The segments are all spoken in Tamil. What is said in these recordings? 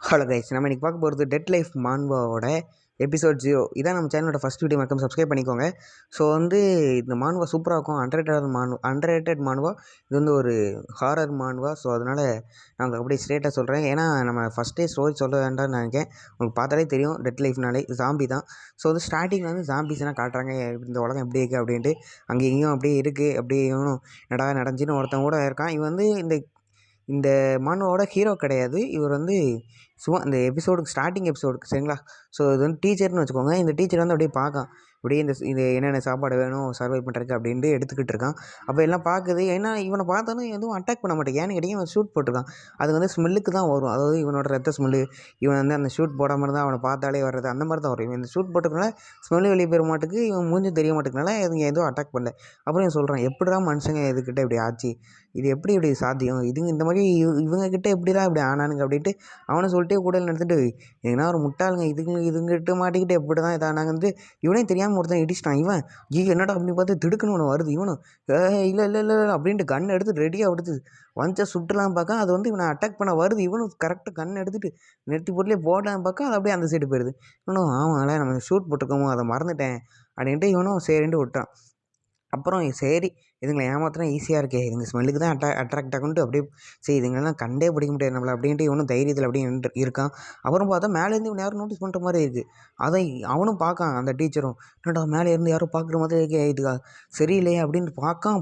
ஹலோ கைஸ், நம்ம இன்றைக்கி பார்க்க போகிறது டெட் லைஃப் மான்வாவோட எபிசோட் 0. இதான் நம்ம சேனலோட ஃபஸ்ட் வீடியோ, மறக்காம சப்ஸ்கிரைப் பண்ணிக்கோங்க. ஸோ இந்த மான்வா சூப்பராக இருக்கும். அண்டர்ரேட்டட் மான்வா. இது ஒரு ஹாரர் மான்வா. ஸோ அதனால் நான் அப்படியே ஸ்ட்ரெயிட்டாக சொல்கிறேன். ஏன்னா நம்ம ஃபஸ்ட்டே ஸ்டோரி சொல்ல வேண்டாம்னு நினைக்கிறேன். உங்களுக்கு பார்த்தாலே தெரியும், டெட் லைஃப்னாலே ஜாம்பி தான். ஸோ ஸ்டார்டிங்கில் ஜாம்பிஸ்லாம் காட்டுறாங்க, இந்த உலகம் எப்படி இருக்குது அப்படின்ட்டு. அங்கே இங்கேயும் அப்படியே இருக்குது. அப்படியே இவனும் நடந்துச்சுன்னு ஒருத்தன் கூட இருக்கான். இவன் இந்த இந்த மானுவோட ஹீரோ கிடையாது. இவர் சும்மா இந்த ஸ்டார்டிங் எபிசோடுக்கு சரிங்களா. ஸோ இது டீச்சர்னு வச்சுக்கோங்க. இந்த டீச்சர் அப்படியே பார்க்கான், இப்படியே இது என்னென்ன சாப்பாடு வேணும் சர்வை பண்ணுறதுக்கு அப்படின்ட்டு எடுத்துக்கிட்டு இருக்கான். அப்போ எல்லாம் பார்க்குது. ஏன்னா இவனை பார்த்தாலும் எதுவும் அட்டாக் பண்ண மாட்டேன். ஏன்னு கேட்டிங்க, இவன் ஷூட் போட்டிருக்கான். அது ஸ்மெல்லுக்கு தான் வரும். அதாவது இவனோட ரத்த ஸ்மெல்லு. இவன் அந்த ஷூட் போடாமல் இருந்தால் அவனை பார்த்தாலே வர்றது அந்த மாதிரி தான் வரும். இவன் இந்த ஷூட் போட்டுக்கனால ஸ்மெல்லு வெளியே போயிட மாட்டுக்கு, இவன் மூஞ்சும் தெரிய மாட்டேங்கனால இதுங்க எதுவும் அட்டாக் பண்ணல. அப்புறம் இவன் சொல்கிறான், எப்படிடா மனுஷங்க இதுக்கிட்ட இப்படி ஆச்சு, இது இப்படி சாத்தியம், இந்த மாதிரி இவங்கக்கிட்ட எப்படிதான் இப்படி ஆனானுங்க அப்படின்ட்டு அவனை சொல்லிட்டே கூட நடந்துட்டு, ஏன்னா ஒரு முட்டாளுங்க இதுங்கிட்ட மாட்டிக்கிட்டு எப்படி தான் இதானாங்க இவனே தெரியாமல் ஒருத்தன் இடிச்சிட்டான். இவன் என்னடா அப்படி பார்த்து திடுக்குன்னு ஒன்று வருது. இவனும் இல்லை இல்லை இல்லை அப்படின்ட்டு கண் எடுத்து ரெடியாக எடுத்து வந்துச்சா சுட்டுலாம் பார்க்க, அது இவனை அட்டாக் பண்ண வருது. இவனும் கரெக்டாக கண் எடுத்துட்டு நெட்டி பொருளே போடலாம் பார்க்க, அது அப்படியே அந்த சைடு போயிடுது. இவனும் ஆமாம்ல, நம்ம ஷூட் போட்டிருக்கோமோ அதை மறந்துட்டேன் அப்படின்ட்டு இவனும் சரின்ட்டு விட்டான். அப்புறம் சரி, இதுங்களை ஏமாத்தினா ஈஸியாக இருக்கே, இதுங்க ஸ்மெல்லுக்கு தான் அட்ராக்ட் ஆகுன்ட்டு அப்படியே சரி இதுங்கெல்லாம் கண்டே பிடிக்க முடியாது நம்மளை அப்படின்ட்டு இவனும் தைரியத்தில் அப்படியே இருக்கான். அப்புறம் பார்த்தா மேலேருந்து இவன் யாரும் நோட்டீஸ் பண்ணுற மாதிரி இருக்குது. அதை அவனும் பார்க்கான். அந்த டீச்சரும், என்னடா மேலே இருந்து யாரும் பார்க்குற மாதிரி இருக்கே, இதுக்கா சரியில்லையே அப்படின்ட்டு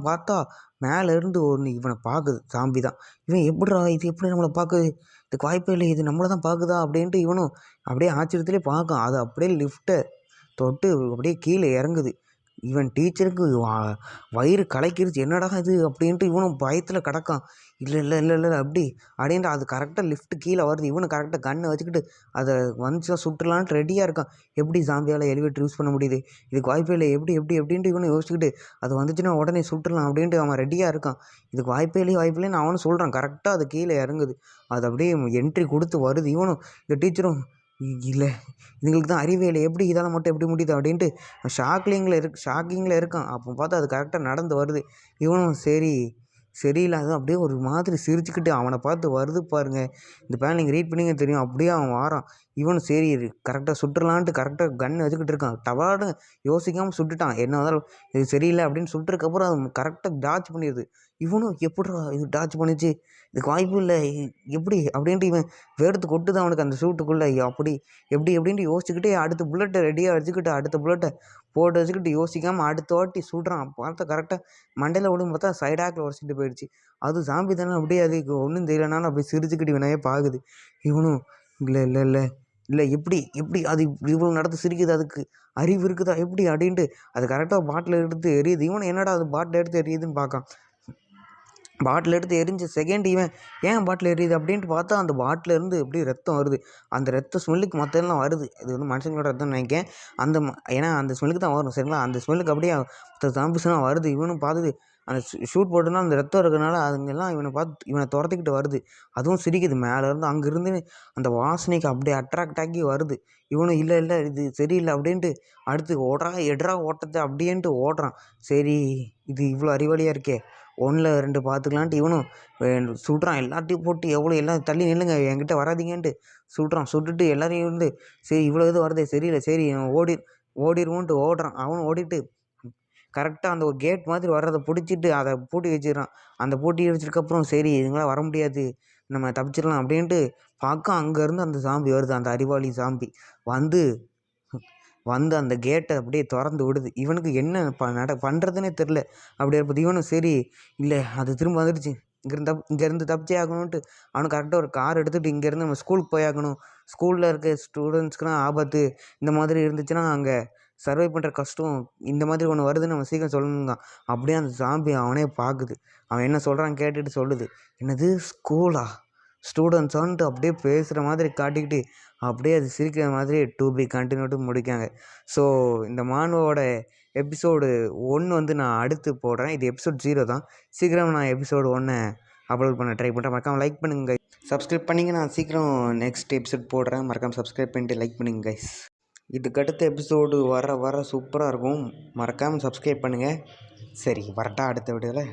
பார்த்தா மேலேருந்து ஒன்று இவனை பார்க்குது. சாம்பி தான். இவன் எப்படிடா இது எப்படி நம்மளை பார்க்குது, இதுக்கு வாய்ப்பே இல்லை, இது நம்மளை தான் பார்க்குதா அப்படின்ட்டு இவனும் அப்படியே ஆச்சரியத்துலேயே பார்க்கான். அது அப்படியே லிஃப்ட்டை தொட்டு அப்படியே கீழே இறங்குது. இவன் டீச்சருக்கு வயிறு கலக்கிருச்சு. என்னடா இது அப்படின்ட்டு இவனும் பயத்தில் கிடக்கான். இல்லை இல்லை இல்லை இல்லை அப்படி அப்படின்ட்டு அது கரெக்டாக லிஃப்ட்டு கீழே வருது. இவனும் கரெக்டாக கண்ணை வச்சுக்கிட்டு அதை வந்துச்சுன்னா சுட்டுலான்ட்டு ரெடியாக இருக்கான். எப்படி சாம்பியால் எலிவேட்டர் யூஸ் பண்ண முடியுது, இதுக்கு வாய்ப்பே இல்லை, எப்படின்ட்டு இவனும் யோசிச்சுக்கிட்டு அது வந்துச்சுன்னா உடனே சுட்டுலாம் அப்படின்ட்டு அவன் ரெடியாக இருக்கான். இதுக்கு வாய்ப்பே இல்லைன்னு அவனும் சொல்கிறான். கரெக்டாக அது கீழே இறங்குது. அது அப்படியே என்ட்ரி கொடுத்து வருது. இவனும் இந்த டீச்சரும், இல்லை இதுங்களுக்கு தான் அறிவே இல்லை, எப்படி இதால் மட்டும் எப்படி முடியுது அப்படின்ட்டு ஷாக்கிங்கில் இருக்கான். அப்போ பார்த்தா அது கரெக்டாக நடந்து வருது. இவனும் சரியில்லை, அதுவும் அப்படியே ஒரு மாதிரி சிரிச்சுக்கிட்டு அவனை பார்த்து வருது பாருங்கள். இந்த பேன் நீங்கள் ரீட் பண்ணிங்க தெரியும். அப்படியே அவன் வாரான். இவனும் சரி கரெக்டாக சுட்டுலான்ட்டு கரெக்டாக கன்று வச்சுக்கிட்டு இருக்கான். டவாடு யோசிக்காமல் சுட்டுட்டான். என்ன இருந்தாலும் இது சரியில்லை அப்படின்னு சுட்டுருக்கப்புறம் அது கரெக்டாக டாச் பண்ணிடுது. இவனும் எப்படிடா இது டாச் பண்ணிச்சு, இதுக்கு வாய்ப்பு இல்லை, எப்படி அப்படின்ட்டு இவன் வேர்த்து கொட்டுது அவனுக்கு அந்த ஷூட்டுக்குள்ளே. அப்படி எப்படின்ட்டு யோசிச்சுக்கிட்டே அடுத்த புல்லட்டை ரெடியாக வச்சுக்கிட்டு அடுத்த புல்லட்டை போட்டு வச்சுக்கிட்டு யோசிக்காமல் அடுத்த வாட்டி சுடுறான். பார்த்தா கரெக்டாக மண்டையில் விடும். பார்த்தா சைடாக்கில் உடச்சிட்டு போயிடுச்சு. அது சாம்பி தானே, அப்படியே அதுக்கு ஒன்றும் தெரியலனாலும் அப்படி சிரிச்சுக்கிட்டு இவனையே பார்க்குது. இவனும் இல்லை இல்லை இல்லை இல்லை எப்படி அது இவ்வளோ நடந்து சிரிக்குது, அதுக்கு அறிவு இருக்குதா எப்படி அப்படின்ட்டு அது கரெக்டாக பாட்டில் எடுத்து எரியுது. இவனும் என்னடா அது பாட்டில் எடுத்து எரியுதுன்னு பார்க்கான். பாட்டில் எடுத்து எரிஞ்ச செகண்ட் இவன் ஏன் பாட்டில் எரியுது அப்படின்ட்டு பார்த்தா அந்த பாட்டில் இருந்து எப்படி ரத்தம் வருது. அந்த ரத்த ஸ்மெல்லுக்கு மற்றெல்லாம் வருது. இது மனுஷங்களோட ரத்தம்னு நினைக்கிறேன். ஏன்னா அந்த ஸ்மெல்லுக்கு தான் வரும் சரிங்களா. அந்த ஸ்மெல்லுக்கு அப்படியே சாம்பிஸ்லாம் வருது. இவனும் பார்த்துது அந்த ஷூட் போட்டுனா அந்த ரத்தம் இருக்கிறனால அதுங்கெல்லாம் இவனை பார்த்து இவனை துரத்திக்கிட்டு வருது. அதுவும் சிரிக்குது. மேலேருந்து அங்கேருந்து அந்த வாசனைக்கு அப்படியே அட்ராக்ட் ஆகி வருது. இவனும் இல்லை இல்லை இது சரியில்லை அப்படின்ட்டு அடுத்து எட்ரா ஓட்டத்தை அப்படின்ட்டு ஓடுறான். சரி இது இவ்வளோ அறிவாளியாக இருக்கே, 1 2 பார்த்துக்கலான்ட்டு இவனும் சுடுறான். எல்லாத்தையும் போட்டு எல்லாம் தள்ளி நில்லுங்க, என்கிட்ட வராதிங்கன்ட்டு சுடுறான். சுட்டுட்டு எல்லாரையும் சரி இவ்வளோ இது வருதே சரியில்லை, சரி ஓடிடுவோன்ட்டு ஓடுறான். அவனும் ஓடிட்டு கரெக்டாக அந்த ஒரு கேட் மாதிரி வர்றதை பிடிச்சிட்டு அதை பூட்டி வச்சிடறான். அந்த பூட்டி வச்சதுக்கப்புறம் சரி இதுங்களாம் வர முடியாது, நம்ம தப்பிச்சிடலாம் அப்படின்ட்டு பார்க்க அங்கேருந்து அந்த சாம்பி வருது. அந்த அறிவாளி சாம்பி வந்து அந்த கேட்டை அப்படியே திறந்து விடுது. இவனுக்கு என்ன பண்ணுறதுனே தெரில. அப்படியே இருப்பது இவனும் சரி இல்லை அது திரும்ப வந்துடுச்சு, இங்கேருந்து தப்பிச்சே ஆகணுன்ட்டு அவனுக்கு கரெக்டாக ஒரு கார் எடுத்துகிட்டு இங்கேருந்து நம்ம ஸ்கூலுக்கு போயாகணும், ஸ்கூலில் இருக்க ஸ்டூடெண்ட்ஸ்க்குலாம் ஆபத்து இந்த மாதிரி இருந்துச்சுன்னா அங்கே சர்வை பண்ணுற கஷ்டம், இந்த மாதிரி ஒன்று வருதுன்னு நம்ம சீக்கிரம் சொல்லணுங்க. அப்படியே அந்த சாம்பி அவனே பார்க்குது. அவன் என்ன சொல்கிறான் கேட்டுட்டு சொல்லுது, என்னது ஸ்கூலா ஸ்டூடெண்ட்ஸான்ட்டு அப்படியே பேசுகிற மாதிரி காட்டிக்கிட்டு அப்படியே அது சிரிக்கிற மாதிரி டு பி கண்டினியூட்டு முடிக்காங்க. ஸோ இந்த மானுவோட எபிசோடு 1 நான் அடுத்து போடுறேன். இது எபிசோட் 0 தான். சீக்கிரம் நான் எபிசோடு 1 அப்லோட் பண்ண ட்ரை பண்ணுறேன். மறக்காமல் லைக் பண்ணுங்க, சப்ஸ்கிரைப் பண்ணிங்க. நான் சீக்கிரம் நெக்ஸ்ட் எபிசோட் போடுறேன். மறக்காமல் சப்ஸ்கிரைப் பண்ணிட்டு லைக் பண்ணுங்க கைஸ். இதுக்கடுத்த எபிசோடு வர சூப்பராக இருக்கும். மறக்காமல் சப்ஸ்கிரைப் பண்ணுங்கள். சரி வரட்டா அடுத்த வீடியோவில்.